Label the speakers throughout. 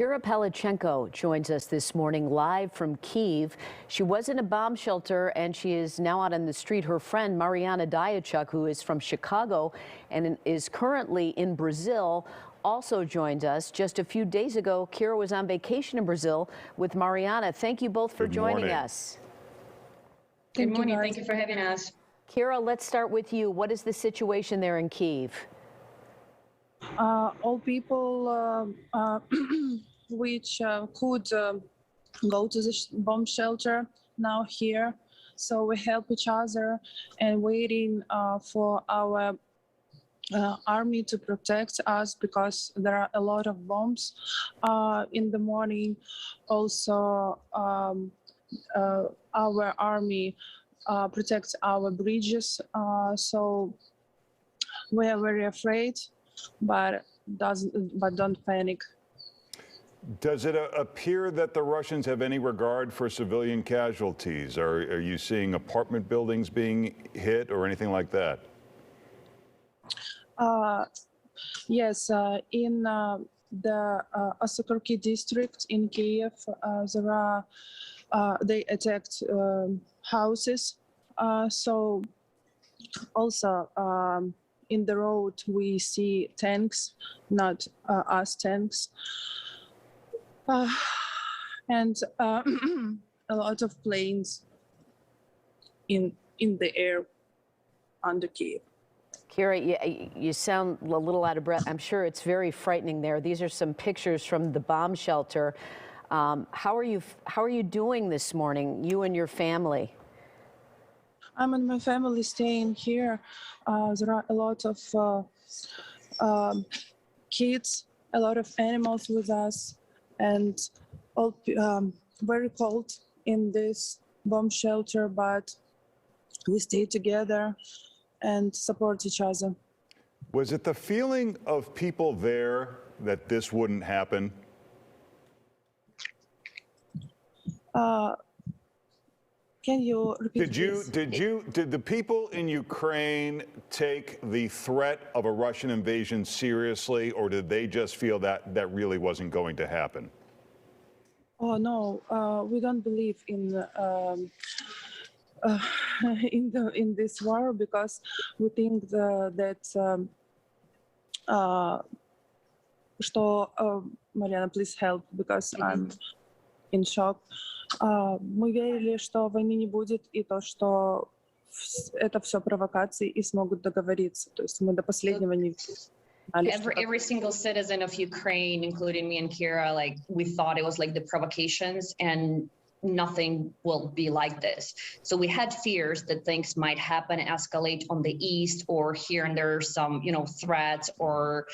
Speaker 1: Kira Palachenko joins us this morning live from Kyiv. She was in a bomb shelter and she is now out on the street. Her friend Mariana Diachuk, who is from Chicago and is currently in Brazil, also joined us. Just a few days ago, Kira was on vacation in Brazil with Mariana. Thank you both for joining us.
Speaker 2: Good morning. Thank you for having us.
Speaker 1: Kira, let's start with you. What is the situation there in Kyiv?
Speaker 3: All people which could go to the bomb shelter now here. So we help each other and waiting for our army to protect us because there are a lot of bombs in the morning. Also, our army protects our bridges. So we are very afraid, but don't panic.
Speaker 4: Does it appear that the Russians have any regard for civilian casualties? Are you seeing apartment buildings being hit or anything like that?
Speaker 3: Yes, in the Osakorki district in Kyiv, they attacked houses. So also in the road we see tanks, not us tanks. And a lot of planes in the air under Kyiv.
Speaker 1: Kira, you sound a little out of breath. I'm sure it's very frightening there. These are some pictures from the bomb shelter. How are you doing this morning, you and your family?
Speaker 3: I'm and my family staying here. There are a lot of kids, a lot of animals with us, and all very cold in this bomb shelter, but we stay together and support each other.
Speaker 4: Was it the feeling of people there that this wouldn't happen?
Speaker 3: Can you repeat this?
Speaker 4: Did the people in Ukraine take the threat of a Russian invasion seriously, or did they just feel that that really wasn't going to happen?
Speaker 3: Oh no, we don't believe in this war because we think that Mariana, please help because I'm in shock. Мы верили, что войны не будет, и то, что это все провокации, и смогут договориться. То есть мы до последнего не
Speaker 2: Every single citizen of Ukraine, including me and Kira, like we thought it was like the provocations and nothing will be like this. So we had fears that things might happen, escalate on the east, or here and there some, threats or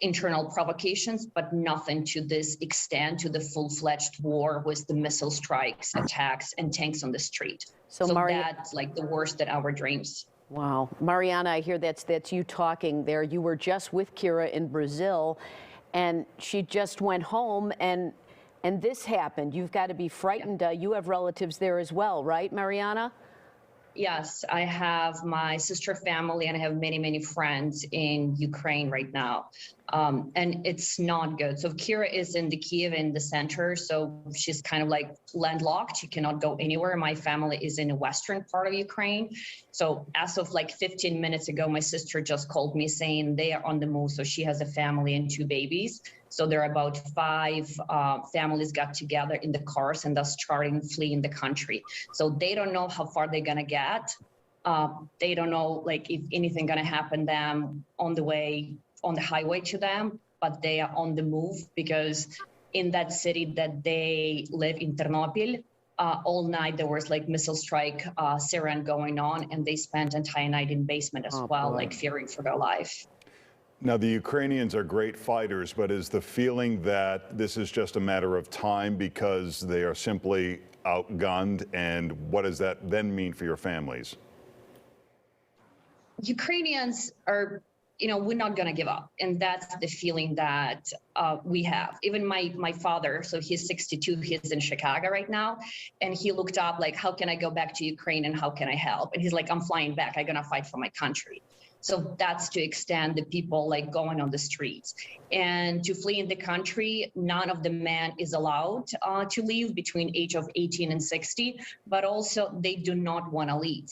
Speaker 2: internal provocations, but nothing to this extent, to the full-fledged war with the missile strikes, attacks, and tanks on the street. So that's like the worst of our dreams.
Speaker 1: Wow. Mariana, I hear that's you talking there. You were just with Kira in Brazil, and she just went home, and this happened. You've got to be frightened.
Speaker 2: Yeah.
Speaker 1: You have relatives there as well, right, Mariana?
Speaker 2: Yes, I have my sister family and I have many, many friends in Ukraine right now. And it's not good. So Kira is in the Kyiv in the center. So she's kind of like landlocked. She cannot go anywhere. My family is in the western part of Ukraine. So as of like 15 minutes ago, my sister just called me saying they are on the move. So she has a family and 2 babies. So there are about 5 families got together in the cars and thus starting fleeing the country. So they don't know how far they're gonna get. They don't know like if anything gonna happen them on the highway to them, but they are on the move because in that city that they live in Ternopil, all night there was like missile strike siren going on, and they spent entire night in basement as well, boy. Like fearing for their life.
Speaker 4: Now, the Ukrainians are great fighters, but is the feeling that this is just a matter of time because they are simply outgunned? And what does that then mean for your families?
Speaker 2: Ukrainians are, we're not going to give up. And that's the feeling that we have. Even my father, so he's 62, he's in Chicago right now. And he looked up like, how can I go back to Ukraine and how can I help? And he's like, I'm flying back. I'm going to fight for my country. So that's to extend the people like going on the streets. And to flee in the country, none of the men is allowed to leave between age of 18 and 60, but also they do not want to leave.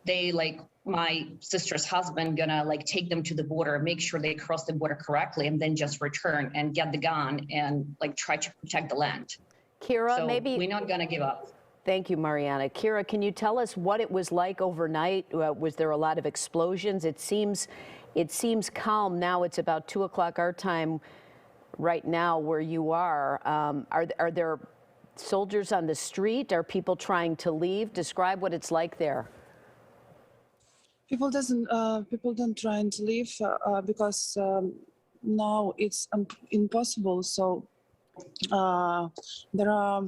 Speaker 2: They like my sister's husband gonna like take them to the border, make sure they cross the border correctly, and then just return and get the gun and like try to protect the land.
Speaker 1: Kira,
Speaker 2: So
Speaker 1: maybe.
Speaker 2: we're not gonna give up.
Speaker 1: Thank you, Mariana. Kira, can you tell us what it was like overnight? Was there a lot of explosions? It seems calm now. It's about 2 o'clock our time right now where you are. Are there soldiers on the street? Are people trying to leave? Describe what it's like there.
Speaker 3: People don't try to leave because now it's impossible. So there are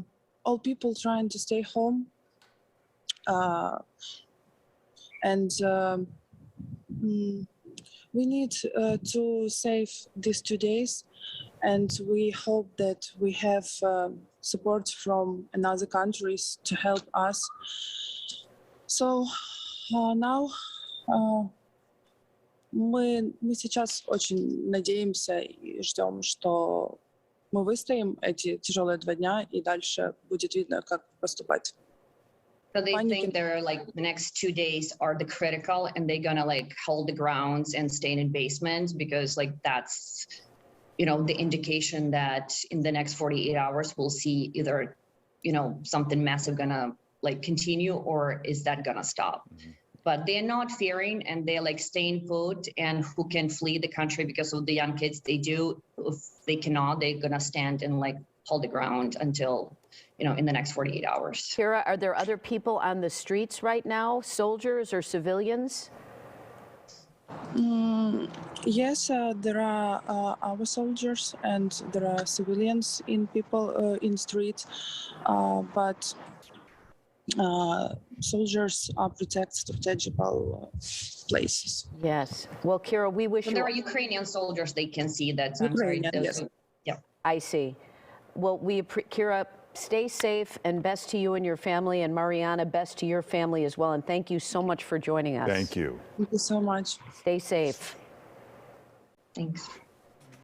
Speaker 3: all people trying to stay home, and we need to save these 2 days, and we hope that we have support from another countries to help us. So now мы сейчас очень надеемся и ждем, что мы выстоим эти тяжелые 2 дня, и дальше будет видно, как поступать.
Speaker 2: So they
Speaker 3: Panic
Speaker 2: think
Speaker 3: and-
Speaker 2: they're like the next 2 days are the critical, and they're gonna like hold the grounds and stay in basements because like that's, you know, the indication that in the next 48 hours we'll see either, you know, something massive gonna like continue or is that gonna stop. But they're not fearing, and they're like staying put, and who can flee the country because of the young kids they do. If they cannot, they're gonna stand and like hold the ground until, you know, in the next 48 hours.
Speaker 1: Kira, are there other people on the streets right now, soldiers or civilians?
Speaker 3: Yes, there are our soldiers and there are civilians in in streets, but soldiers protect strategical places.
Speaker 1: Yes. Well, Kira, we wish
Speaker 2: When
Speaker 1: you.
Speaker 2: there are Ukrainian soldiers, they can see that. I'm sorry,
Speaker 3: Ukrainian,
Speaker 2: those-
Speaker 3: yes.
Speaker 2: Yeah.
Speaker 1: I see. Well, Kira, stay safe and best to you and your family, and Mariana, best to your family as well. And thank you so much for joining us.
Speaker 4: Thank you.
Speaker 3: Thank you so much.
Speaker 1: Stay safe.
Speaker 2: Thanks.